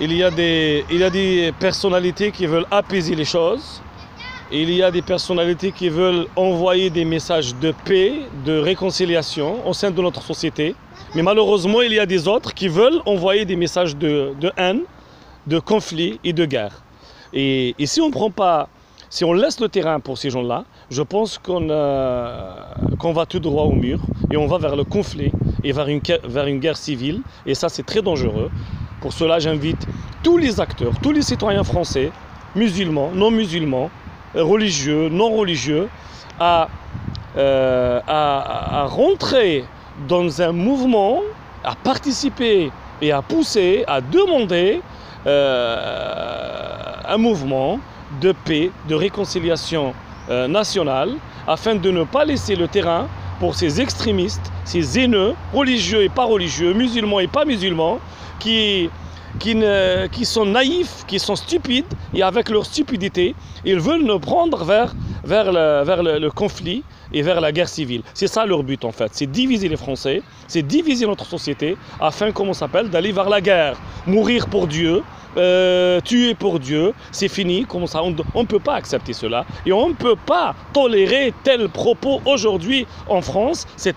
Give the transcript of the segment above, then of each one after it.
il y a des personnalités qui veulent apaiser les choses. Il y a des personnalités qui veulent envoyer des messages de paix, de réconciliation au sein de notre société. Mais malheureusement, il y a des autres qui veulent envoyer des messages de haine, de conflit et de guerre. Et si on laisse le terrain pour ces gens-là, je pense qu'on va tout droit au mur et on va vers le conflit et vers une guerre civile. Et ça, c'est très dangereux. Pour cela, j'invite tous les acteurs, tous les citoyens français, musulmans, non musulmans, religieux, non religieux, à rentrer dans un mouvement, à participer et à pousser, à demander un mouvement de paix, de réconciliation nationale, afin de ne pas laisser le terrain pour ces extrémistes, ces haineux, religieux et pas religieux, musulmans et pas musulmans, qui sont naïfs, qui sont stupides, et avec leur stupidité, ils veulent nous prendre vers le conflit et vers la guerre civile. C'est ça leur but en fait, c'est diviser les Français, c'est diviser notre société, afin, comment ça s'appelle, d'aller vers la guerre, mourir pour Dieu, tuer pour Dieu, c'est fini, comme ça, on ne peut pas accepter cela, et on ne peut pas tolérer tels propos aujourd'hui en France. Ils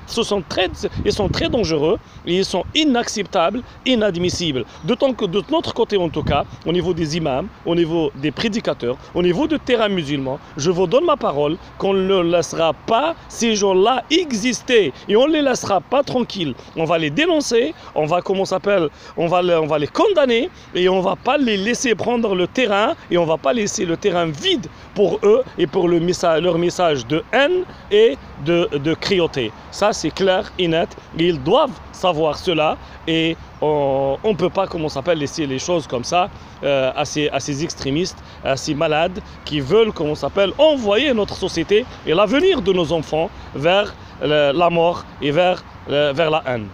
sont très dangereux, et ils sont inacceptables, inadmissibles. D'autant que de notre côté en tout cas, au niveau des imams, au niveau des prédicateurs, au niveau du terrain musulman, je vous donne ma parole qu'on ne laissera pas ces gens-là exister, et on ne les laissera pas tranquilles. On va les dénoncer, on va, comment ça s'appelle, on va les condamner, et on va pas les laisser prendre le terrain, et on va pas laisser le terrain vide pour eux et pour leur message de haine et de cruauté. Ça, c'est clair et net. Ils doivent savoir cela, et on ne peut pas, comment ça s'appelle, laisser les choses comme ça à ces extrémistes, à ces malades qui veulent, comment ça s'appelle, envoyer notre société et l'avenir de nos enfants vers la mort et vers la haine.